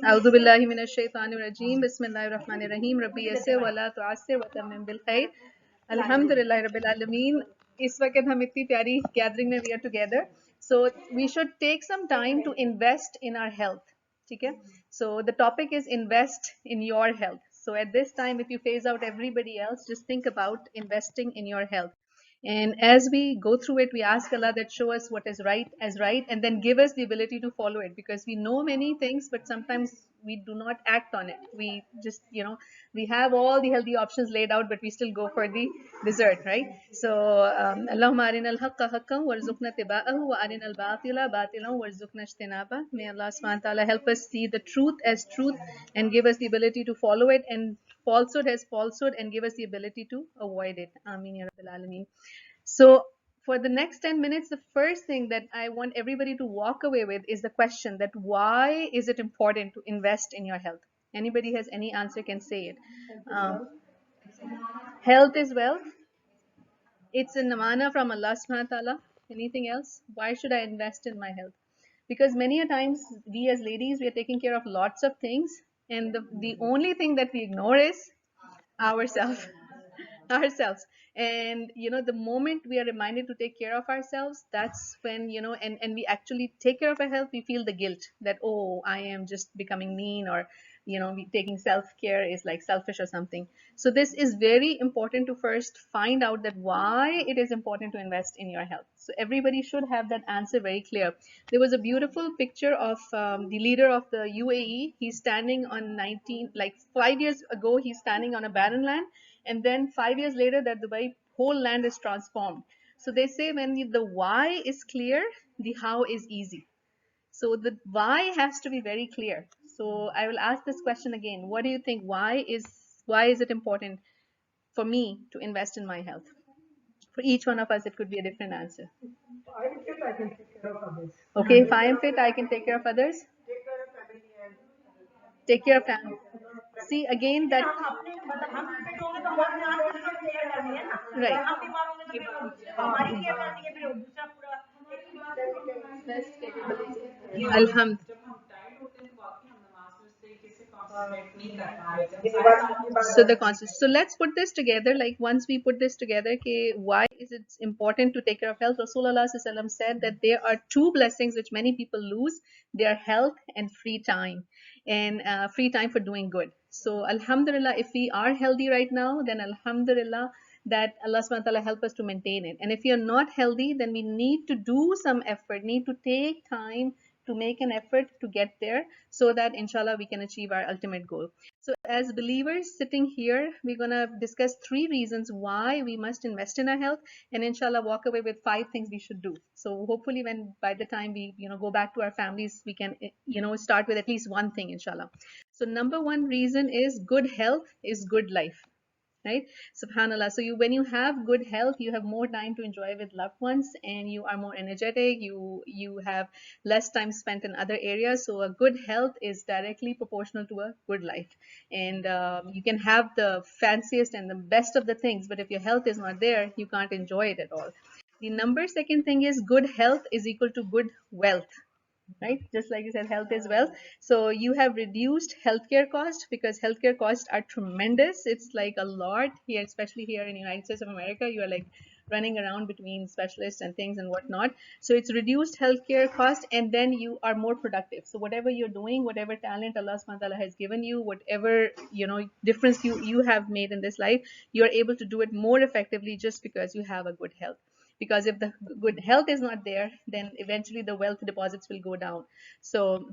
أعوذ بالله من الشيطان الرجيم بسم الله الرحمن الرحيم ربي يسر वला तुअस्सिर वतम्मिम बिलखैर अल्हम्दुलिल्लाह रब्बिल आलमीन इस वक्त हम इतनी प्यारी गैदरिंग में we are together, so we should take some time to invest in our health. ठीक है, so the topic is invest in your health. So at this time, if you phase out everybody else, just think about investing in your health. And as we go through it, we ask Allah that show us what is right as right, and then give us the ability to follow it, because we know many things, but sometimes we do not act on it. We just, we have all the healthy options laid out, but we still go for the dessert, right? So, Allahumma arina al-haqqa haqqan warzuqna tiba'ahu wa arina al-batila batilan warzuqna ijtinaba. May Allah subhanahu wa ta'ala help us see the truth as truth and give us the ability to follow it, and falsehood as falsehood and give us the ability to avoid it. Ameen ya Rabbil Alameen. So, for the next 10 minutes, the first thing that I want everybody to walk away with is the question that why is it important to invest in your health? Anybody has any answer can say it. Um, Health is wealth. It's a namana from Allah subhanahu wa ta'ala. Anything else? Why should I invest in my health? Because many a times we as ladies, we are taking care of lots of things, and the only thing that we ignore is ourselves. Ourselves. And the moment we are reminded to take care of ourselves, that's when, and we actually take care of our health, we feel the guilt that, oh, I am just becoming mean, or taking self-care is like selfish or something. So this is very important to first find out that why it is important to invest in your health. So everybody should have that answer very clear. There was a beautiful picture of the leader of the UAE. He's standing on 19, like 5 years ago, he's standing on a barren land, and then 5 years later, that the whole land is transformed. So they say when the why is clear, the how is easy. So the why has to be very clear. So I will ask this question again. What do you think? Why is it important for me to invest in my health? For each one of us, it could be a different answer. I am fit, I can take care of others. Okay, if I am fit, I can take care of others. Take care of family. See again that right. Alhamdulillah. So the concept. So let's put this together. Like once we put this together, okay, why is it important to take care of health? Rasulullah SAW said that there are two blessings which many people lose: their health and free time, and free time for doing good. So Alhamdulillah, if we are healthy right now, then Alhamdulillah that Allah subhanahu wa ta'ala help us to maintain it. And if you're not healthy, then we need to do some effort, need to take time to make an effort to get there, so that inshallah we can achieve our ultimate goal. So as believers sitting here, we're going to discuss 3 reasons why we must invest in our health, and inshallah walk away with 5 things we should do. So hopefully when by the time we go back to our families, we can start with at least one thing, inshallah. So number one reason is good health is good life, right? Subhanallah. So when you have good health, you have more time to enjoy with loved ones, and you are more energetic, you have less time spent in other areas. So a good health is directly proportional to a good life. And you can have the fanciest and the best of the things, but if your health is not there, you can't enjoy it at all. The number second thing is good health is equal to good wealth, right? Just like you said, health is wealth. So you have reduced healthcare costs, because healthcare costs are tremendous. It's like a lot here, especially here in the United States of America. You are like running around between specialists and things and whatnot. So it's reduced healthcare cost, and then you are more productive. So whatever you're doing, whatever talent Allah subhanahu wa ta'ala has given you, whatever difference you have made in this life, you're able to do it more effectively just because you have a good health. Because if the good health is not there, then eventually the wealth deposits will go down. So,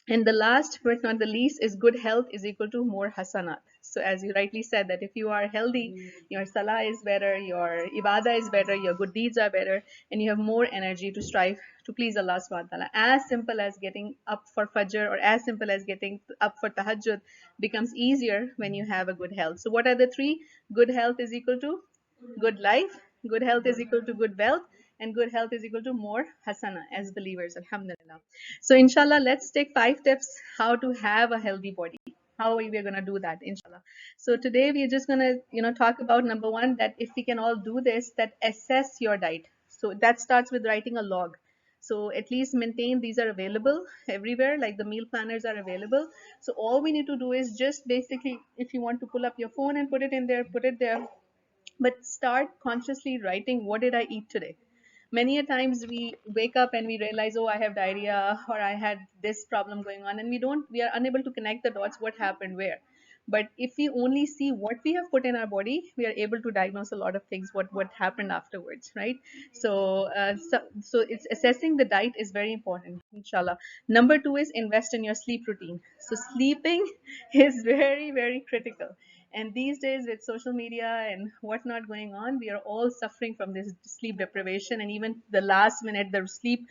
and the last but not the least is good health is equal to more hasanat. So as you rightly said, that if you are healthy, your salah is better, your ibadah is better, your good deeds are better, and you have more energy to strive to please Allah subhanahu wa ta'ala. As simple as getting up for fajr, or as simple as getting up for tahajjud, becomes easier when you have a good health. So what are the three? Good health is equal to good life, good health is equal to good wealth, and good health is equal to more hasana as believers. Alhamdulillah. So inshallah, let's take 5 tips how to have a healthy body. How we are going to do that, inshallah. So today we are just going to talk about number one, that if we can all do this, that assess your diet. So that starts with writing a log. So at least maintain these are available everywhere, like the meal planners are available. So all we need to do is just basically, if you want to pull up your phone and put it in there, put it there, but start consciously writing, what did I eat today? Many a times we wake up and we realize, oh, I have diarrhea, or I had this problem going on, and we are unable to connect the dots, what happened where. But if we only see what we have put in our body, we are able to diagnose a lot of things, what happened afterwards, right? So it's assessing the diet is very important, inshallah. Number two is invest in your sleep routine. So sleeping is very, very critical. And these days, with social media and whatnot going on, we are all suffering from this sleep deprivation. And even the last minute, the sleep,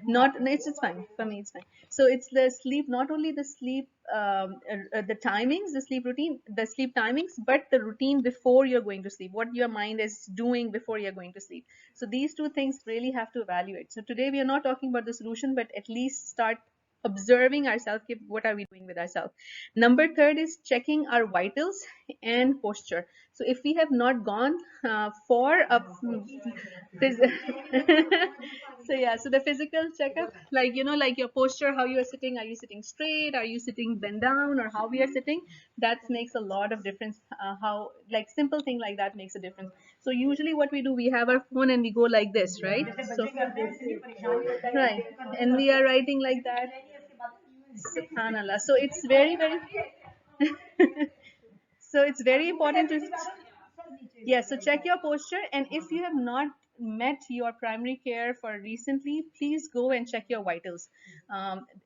not, no, it's fine. For me, it's fine. So it's the sleep, not only the sleep, the timings, the sleep routine, the sleep timings, but the routine before you're going to sleep, what your mind is doing before you're going to sleep. So these two things really have to evaluate. So today we are not talking about the solution, but at least start observing ourselves, what are we doing with ourselves. Number third is checking our vitals and posture. So if we have not gone for a so yeah, so the physical checkup, like like your posture, how you are sitting, are you sitting straight, are you sitting bent down, or how we are sitting, that makes a lot of difference. How, like, simple thing like that makes a difference. So usually what we do, we have our phone and we go like this, right? So right, and we are writing like that. Subhanallah. So it's very, very so it's very important to, yes, so check your posture. And if you have not met your primary care for recently, please go and check your vitals.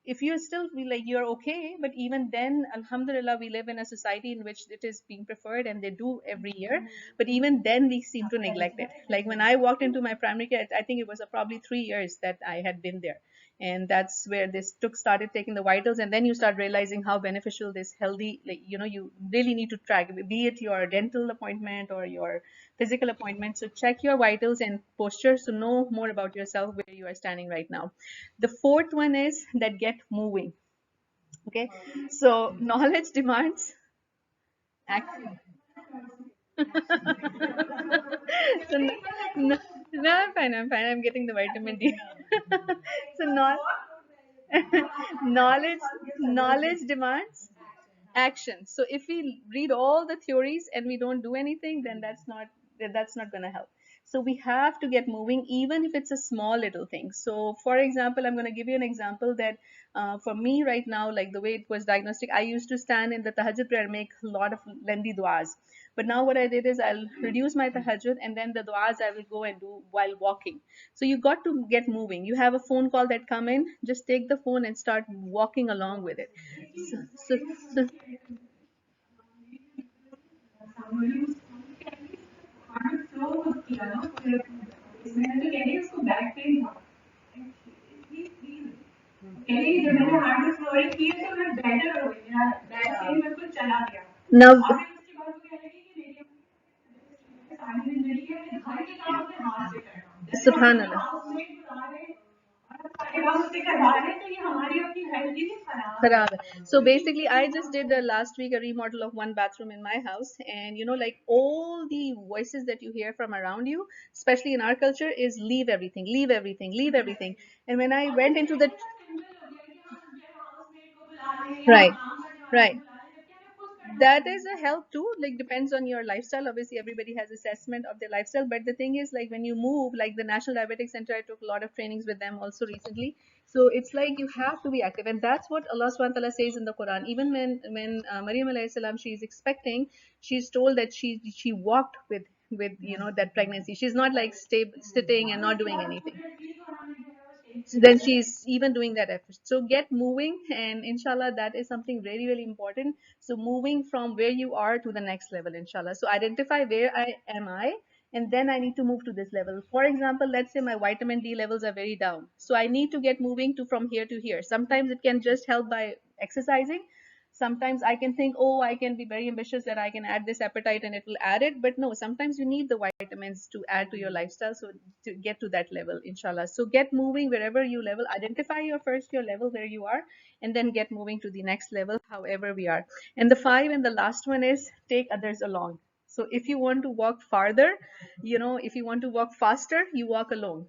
If you're still feel like you're okay, but even then, alhamdulillah, we live in a society in which it is being preferred and they do every year. But even then, we seem to neglect it. Like when I walked into my primary care, I think it was probably 3 years that I had been there, and that's where this took started taking the vitals. And then you start realizing how beneficial this healthy, like, you really need to track, be it your dental appointment or your physical appointment. So check your vitals and posture, so know more about yourself, where you are standing right now. The fourth one is that get moving. Okay, so knowledge demands action. So no, no, I'm fine, I'm getting the vitamin D. So not knowledge demands action. So if we read all the theories and we don't do anything, then that's not going to help. So we have to get moving, even if it's a small little thing. So for example, I'm going to give you an example that for me right now, like the way it was diagnostic, I used to stand in the tahajjud prayer, make a lot of lengthy duas. But now what I did is I'll reduce my tahajjud, and then the duas I will go and do while walking. So you got to get moving. You have a phone call that come in, just take the phone and start walking along with it. So now, subhanallah. Kharab hai. So basically, I just did last week a remodel of one bathroom in my house, and like all the voices that you hear from around you, especially in our culture, is leave everything, leave everything, leave everything. And when I went into the, right, right, that is a help too, like depends on your lifestyle. Obviously everybody has assessment of their lifestyle, but the thing is, like when you move, like the National Diabetic Center, I took a lot of trainings with them also recently. So it's like you have to be active, and that's what Allah subhanahu wa ta'ala says in the Quran. Even when Maryam alayhi salam, she is expecting, she's told that she walked with that pregnancy. She's not like sitting and not doing anything. So then she's even doing that effort. So get moving, and inshallah, that is something really, really important. So moving from where you are to the next level, inshallah. So identify where I, and then I need to move to this level. For example, let's say my vitamin D levels are very down. So I need to get moving to from here to here. Sometimes it can just help by exercising. Sometimes I can think, oh, I can be very ambitious that I can add this appetite and it will add it. But no, sometimes you need the vitamins to add to your lifestyle. So to get to that level, inshallah. So get moving wherever you level. Identify your level where you are, and then get moving to the next level, however we are. And the five and the last one is take others along. So if you want to walk farther, if you want to walk faster, you walk alone.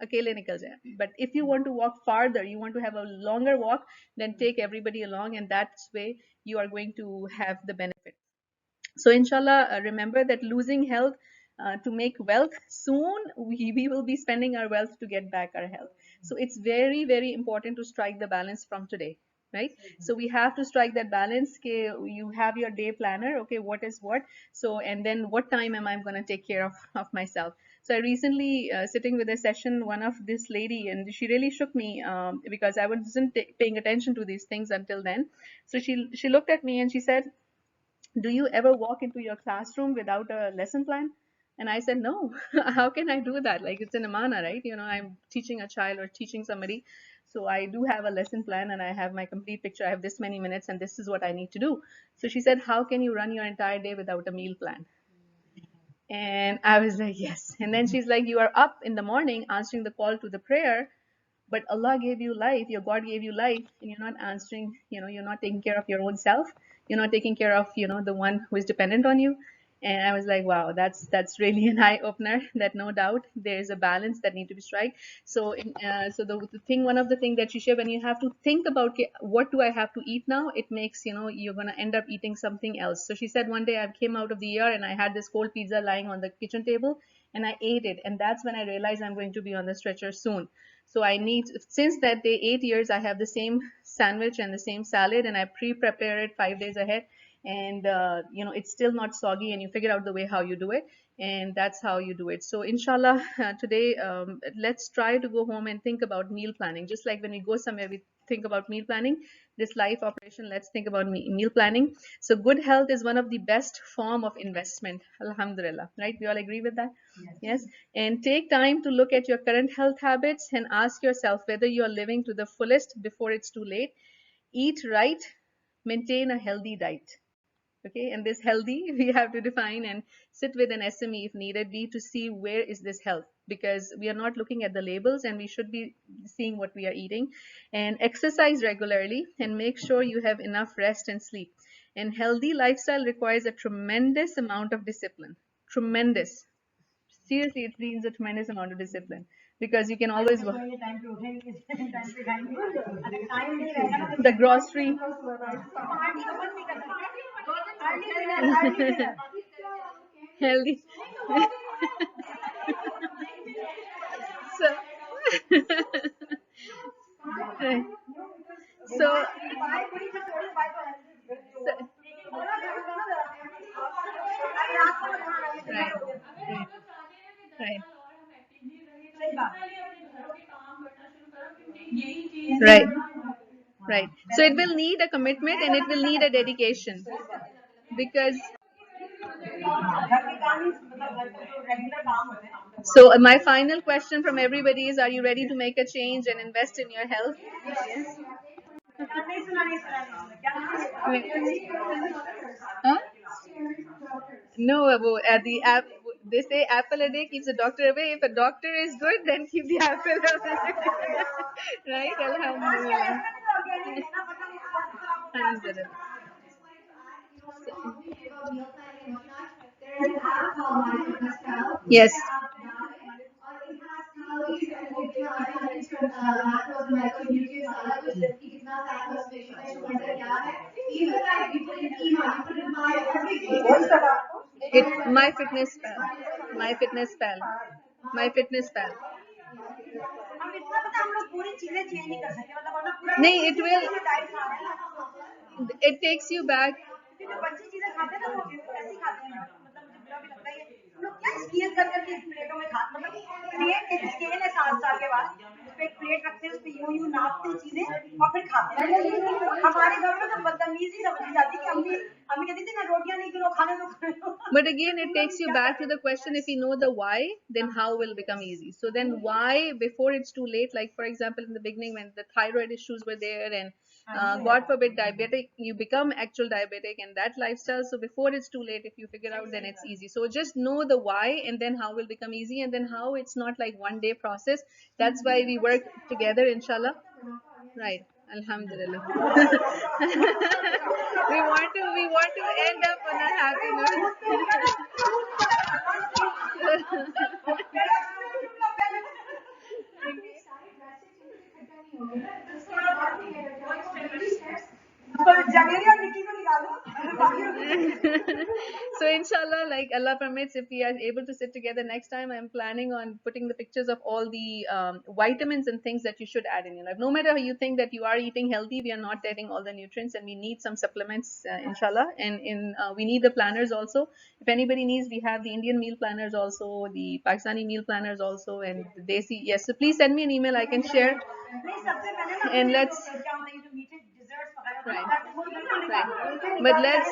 अकेले निकल जाए. But if you want to walk farther, you want to have a longer walk, then take everybody along, and that's way you are going to have the benefit. So inshallah, remember that losing health to make wealth soon, we will be spending our wealth to get back our health. So it's very, very important to strike the balance from today, right? So we have to strike that balance. Okay, you have your day planner, okay, what is what. So and then what time am I going to take care of myself. So I recently sitting with a session, one of this lady, and she really shook me, because I wasn't paying attention to these things until then. So she looked at me and she said, do you ever walk into your classroom without a lesson plan? And I said, no. How can I do that? Like, it's an amana, right? I'm teaching a child or teaching somebody. So I do have a lesson plan and I have my complete picture. I have this many minutes and this is what I need to do. So she said, how can you run your entire day without a meal plan? And I was like, yes. And then she's like, you are up in the morning answering the call to the prayer, but Allah gave you life, your God gave you life, and you're not answering, you're not taking care of your own self, you're not taking care of, the one who is dependent on you. And I was like, wow, that's really an eye opener. That no doubt there is a balance that need to be struck. So the thing, one of the thing that she shared, when you have to think about, okay, what do I have to eat now, it makes, you're gonna end up eating something else. So she said, one day I came out of the year and I had this cold pizza lying on the kitchen table and I ate it, and that's when I realized I'm going to be on the stretcher soon. So I need, since that day, 8 years, I have the same sandwich and the same salad, and I pre-prepare it 5 days ahead. And it's still not soggy, and you figure out the way how you do it, and that's how you do it. So inshallah, today, let's try to go home and think about meal planning. Just like when we go somewhere, we think about meal planning. This life operation, let's think about meal planning. So good health is one of the best form of investment. Alhamdulillah, right? We all agree with that? Yes. And take time to look at your current health habits and ask yourself whether you are living to the fullest before it's too late. Eat right, maintain a healthy diet. Okay, and this healthy we have to define and sit with an SME if needed be to see where is this health, because we are not looking at the labels and we should be seeing what we are eating. And exercise regularly and make sure you have enough rest and sleep. And healthy lifestyle requires a tremendous amount of discipline. Tremendous. Seriously, it needs a tremendous amount of discipline, because you can always the grocery. Healthy. So right. So, right, right, right. Right, right. So it will need a commitment and it will need a dedication, because so my final question from everybody is, are you ready to make a change and invest in your health? Yes. Huh? No, at the app, they say apple a day keeps the doctor away. If a doctor is good, then keep the apple away. Right? Alhamdulillah. Alhamdulillah. Yes. It my fitness pal. My fitness pal. My fitness pal. नहीं, it will, it takes you back. But again, it takes you back to the question, if you know the why, then how will become easy. So then why before it's too late? Like, for example, in the beginning when the thyroid issues were there and God forbid diabetic, you become actual diabetic and that lifestyle. So before it's too late, if you figure out, then it's easy. So just know the why and then how will become easy, and then how it's not like one day process. That's why we work together, inshallah. Right. Alhamdulillah. We want to end up on a happy note. Javeri और निकी को निकालो। So inshallah, like Allah permits, if we are able to sit together next time, I'm planning on putting the pictures of all the vitamins and things that you should add in your life. No matter how you think that you are eating healthy, we are not getting all the nutrients, and we need some supplements, inshallah. And we need the planners also. If anybody needs, we have the Indian meal planners also, the Pakistani meal planners also, and the Desi. Yes, so please send me an email. I can share. And let's. Right. Right. But let's.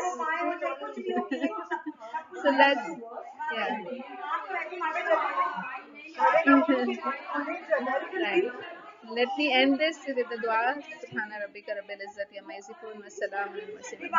So let's. Yeah. Right. Let me end this with the dua. Subhana rabbika rabbil izzati amma yasifun wa salamun al mursalin.